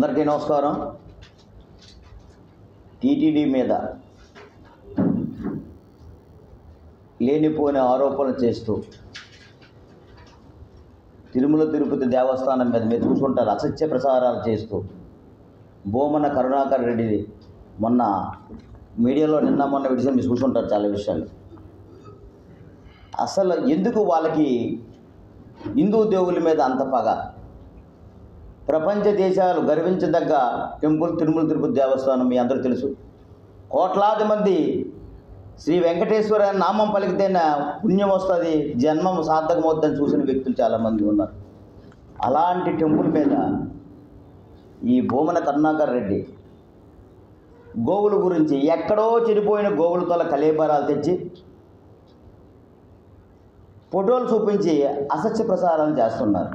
అందరికీ నమస్కారం. టీటీడీ మీద లేనిపోయిన ఆరోపణలు చేస్తూ తిరుమల తిరుపతి దేవస్థానం మీద మీరు చూసుకుంటారు అసత్య ప్రసారాలు చేస్తూ భూమన కరుణాకర్ రెడ్డి మొన్న మీడియాలో మొన్న విషయం మీరు చూసుకుంటారు చాలా విషయాలు. అసలు ఎందుకు వాళ్ళకి హిందూ దేవుళ్ళ మీద అంత పగ? ప్రపంచ దేశాలు గర్వించదగ్గ టెంపుల్ తిరుమల తిరుపతి దేవస్థానం మీ అందరూ తెలుసు. కోట్లాది మంది శ్రీ వెంకటేశ్వర నామం పలికితేనే పుణ్యం వస్తుంది, జన్మం సార్థకమవుతుందని చూసిన వ్యక్తులు చాలామంది ఉన్నారు. అలాంటి టెంపుల్ మీద ఈ భూమన కరుణాకర్ రెడ్డి గోవుల గురించి ఎక్కడో చెడిపోయిన గోవులతో కలేబరాలు తెచ్చి ఫోటోలు చూపించి అసత్య ప్రసారాలు చేస్తున్నారు.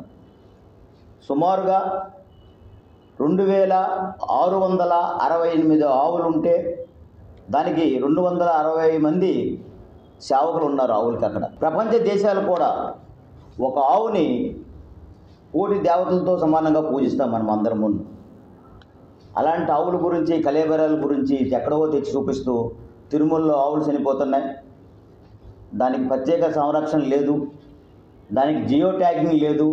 సుమారుగా 2668 ఆవులుంటే దానికి 260 మంది సేవకులు ఉన్నారు ఆవులకి. అక్కడ ప్రపంచ దేశాలు కూడా ఒక ఆవుని కోటి దేవతలతో సమానంగా పూజిస్తాం మనం అందరం ముందు. అలాంటి ఆవుల గురించి కలేబరాల గురించి ఎక్కడో తెచ్చి చూపిస్తూ తిరుమలలో ఆవులు చనిపోతున్నాయి, దానికి ప్రత్యేక సంరక్షణ లేదు, దానికి జియో ట్యాగింగ్ లేదు,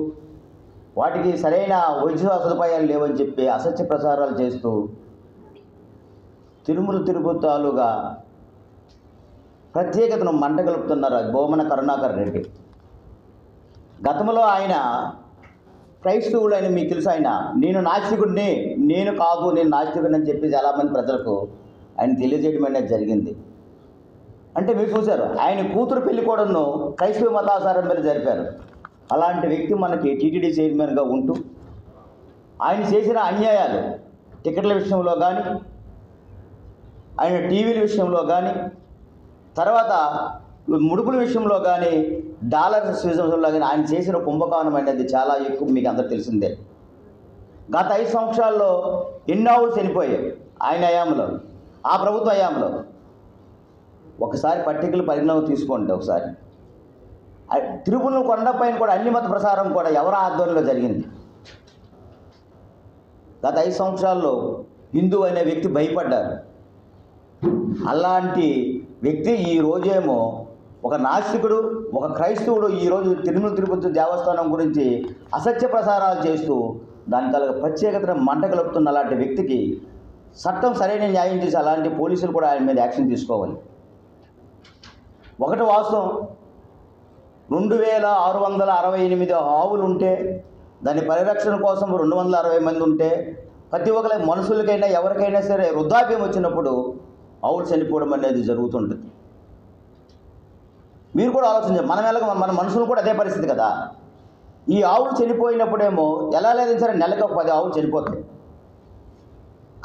వాటికి సరైన వైద్య సదుపాయాలు లేవని చెప్పి అసత్య ప్రచారాలు చేస్తూ తిరుమల తిరుపతి తాలూగా ప్రత్యేకతను మంటగలుపుతున్నారు భూమన కరుణాకర్ రెడ్డి. గతంలో ఆయన క్రైస్తవుడు అని మీకు తెలుసు. నేను నాస్తికుడిని, నేను నాస్తికుడిని అని చెప్పి చాలామంది ప్రజలకు ఆయన తెలియజేయడం అనేది జరిగింది. అంటే మీరు చూశారు ఆయన కూతురు పెళ్లి కూడాను క్రైస్తవ మతాచారం మీద జరిపారు. అలాంటి వ్యక్తి మనకి టీటీడీ చైర్మన్గా ఉంటూ ఆయన చేసిన అన్యాయాలు టికెట్ల విషయంలో కానీ, ఆయన టీవీల విషయంలో కానీ, తర్వాత ముడుపుల విషయంలో కానీ, డాలర్స్ విషయంలో కానీ ఆయన చేసిన కుంభకోణం అనేది చాలా ఎక్కువ మీకు అందరూ తెలిసిందే. గత 5 సంవత్సరాల్లో ఎన్ని ఆవులు చనిపోయాయి ఆయన హయాంలో, ఆ ప్రభుత్వ హయాంలో. ఒకసారి పర్టికులర్ పరిణామం తీసుకోండి. ఒకసారి తిరుమల కొండపైన కూడా అన్ని మత ప్రసారం కూడా ఎవరి ఆధ్వర్యంలో జరిగింది. గత 5 సంవత్సరాల్లో హిందూ అనే వ్యక్తి భయపడ్డారు. అలాంటి వ్యక్తి ఈ రోజేమో ఒక నాస్తికుడు, ఒక క్రైస్తవుడు ఈరోజు తిరుమల తిరుపతి దేవస్థానం గురించి అసత్య ప్రసారాలు చేస్తూ దాని తల ప్రత్యేకతను మంటగలుపుతున్న అలాంటి వ్యక్తికి చట్టం సరైన న్యాయం చేసి అలాంటి పోలీసులు కూడా ఆయన మీద యాక్షన్ తీసుకోవాలి. ఒకటి వాస్తవం, 2668 ఆవులు ఉంటే దాని పరిరక్షణ కోసం 260 మంది ఉంటే ప్రతి ఒక్కరి మనుషులకైనా ఎవరికైనా సరే వృద్ధాప్యం వచ్చినప్పుడు ఆవులు చనిపోవడం అనేది జరుగుతుంటుంది. మీరు కూడా ఆలోచించారు, మన మనుషులు కూడా అదే పరిస్థితి కదా. ఈ ఆవులు చనిపోయినప్పుడేమో ఎలా లేదని సరే నెలకు 10 ఆవులు చనిపోతాయి.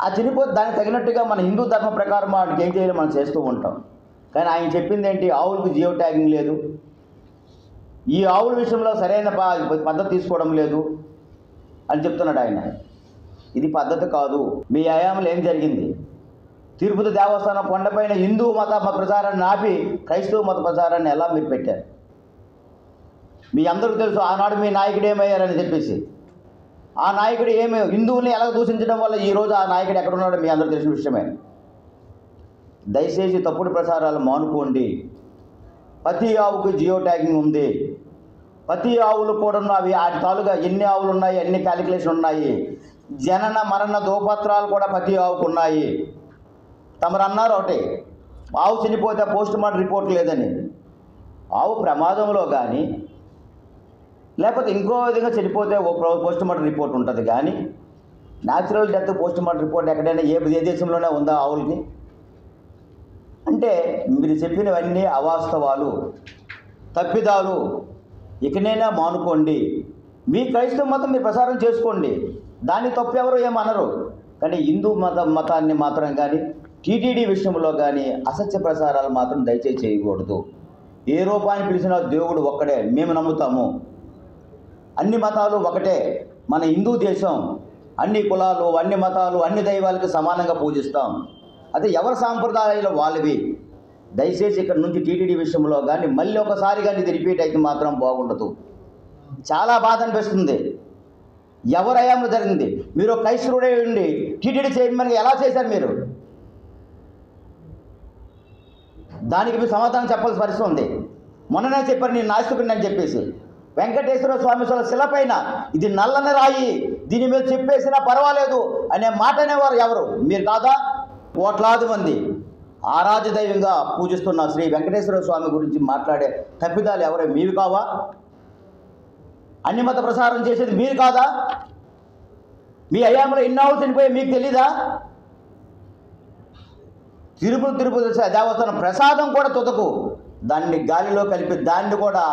ఆ చనిపోతే దానికి తగినట్టుగా మన హిందూ ధర్మ ప్రకారం వాటికి ఏం చేయాలో మనం చేస్తూ ఉంటాం. కానీ ఆయన చెప్పింది ఏంటి? ఆవులకు జియో ట్యాగింగ్ లేదు, ఈ ఆవుల విషయంలో సరైన పద్ధతి తీసుకోవడం లేదు అని చెప్తున్నాడు ఆయన. ఇది పద్ధతి కాదు. మీ హయాంలో ఏం జరిగింది? తిరుపతి దేవస్థానం కొండపైన హిందూ మత ప్రచారాన్ని ఆపి క్రైస్తవ మత ప్రచారాన్ని ఎలా మీరు పెట్టారు? మీ అందరికీ తెలుసు ఆనాడు మీ నాయకుడు ఏమయ్యారని చెప్పేసి. ఆ నాయకుడు హిందువుల్ని ఎలా దూషించడం వల్ల ఈరోజు ఆ నాయకుడు ఎక్కడున్నాడో మీ అందరూ తెలిసిన విషయమే. దయచేసి తప్పుడు ప్రచారాలు మానుకోండి. ప్రతి ఆవుకు జియో ట్యాగింగ్ ఉంది, ప్రతి ఆవులు కూడా అవి వాటి తాలూగా ఎన్ని ఆవులు ఉన్నాయి, ఎన్ని క్యాలిక్యులేషన్ ఉన్నాయి, జనన మరణ దోపత్రాలు కూడా ప్రతి ఆవుకు ఉన్నాయి. తమరు అన్నారు ఒకటి, ఆవు చనిపోతే పోస్ట్ మార్టం రిపోర్ట్ లేదని. ఆవు ప్రమాదంలో కానీ లేకపోతే ఇంకో విధంగా చనిపోతే పోస్ట్ మార్టం రిపోర్ట్ ఉంటుంది, కానీ natural death post mortem report ఎక్కడైనా ఏ దేశంలోనే ఉందా ఆవులకి? అంటే మీరు చెప్పినవన్నీ అవాస్తవాలు, తప్పిదాలు. ఇకనైనా మానుకోండి. మీ క్రైస్తవ మతం మీరు ప్రసారం చేసుకోండి, దాన్ని తప్పెవరు ఏమనరు. కానీ హిందూ మతాన్ని మాత్రం కానీ టీటీడీ విషయంలో కానీ అసత్య ప్రసారాలు మాత్రం దయచేసి చేయకూడదు. ఏ రూపాన్ని పిలిచినా దేవుడు ఒక్కడే, మేము నమ్ముతాము. అన్ని మతాలు ఒకటే, మన హిందూ దేశం. అన్ని కులాలు, అన్ని మతాలు, అన్ని దైవాలకు సమానంగా పూజిస్తాం. అదే ఎవరి సాంప్రదాయాలు వాళ్ళవి. దయచేసి ఇక్కడ నుంచి టీటీడీ విషయంలో కానీ మళ్ళీ ఒకసారి కానీ ఇది రిపీట్ అయితే మాత్రం బాగుండదు. చాలా బాధ అనిపిస్తుంది. ఎవరు హయాంలో జరిగింది? మీరు క్రైస్తవుడే ఉండి టీటీడీ చైర్మన్గా ఎలా చేశారు మీరు? దానికి మీరు సమాధానం చెప్పాల్సిన పరిస్థితి ఉంది. మొన్ననే చెప్పారు నేను నాస్తికుడిని అని చెప్పేసి. వెంకటేశ్వర స్వామి శిల పైన ఇది నల్లని రాయి, దీని మీద చెప్పేసినా పర్వాలేదు అనే మాట అనేవారు ఎవరు? మీరు కాదా? కోట్లాది మంది ఆరాధ్య దైవంగా పూజిస్తున్న శ్రీ వెంకటేశ్వర స్వామి గురించి మాట్లాడే తప్పిదాలు ఎవరే? మీవి కావా? అన్ని మత ప్రసారం చేసేది మీరు కాదా? మీ హయాంలో ఇన్నాళ్ళు చనిపోయి మీకు తెలీదా? తిరుపతి దేవస్థానం ప్రసాదం కూడా తుదకు దాన్ని గాలిలో కలిపి దాన్ని కూడా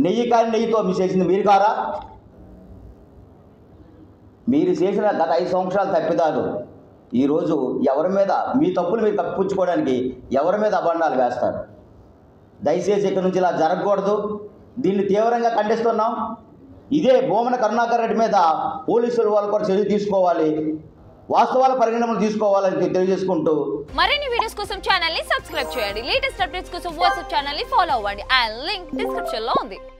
నెయ్యితో మీరు చేసింది మీరు కారా? మీరు చేసిన గత 5 సంవత్సరాల తప్పిదాలు ఈరోజు ఎవరి మీద, మీ తప్పులు మీరు కప్పించుకోవడానికి ఎవరి మీద అబండాలు వేస్తారు? దయచేసి ఇక్కడి నుంచి ఇలా జరగకూడదు. దీన్ని తీవ్రంగా ఖండిస్తున్నాం. ఇదే భూమన కరుణాకర్ రెడ్డి మీద పోలీసులు వాళ్ళు కూడా చర్య తీసుకోవాలి, వాస్తవాల పరిగణనలు తీసుకోవాలని తెలియజేసుకుంటూ మరిన్ని వీడియోస్ కోసం ఛానల్ ని సబ్స్క్రైబ్ చేయండి. లేటెస్ట్ అప్డేట్స్ కోసం వాట్సాప్ ఛానల్ ని ఫాలో అవ్వండి. ఆ లింక్ డిస్క్రిప్షన్ లో ఉంది.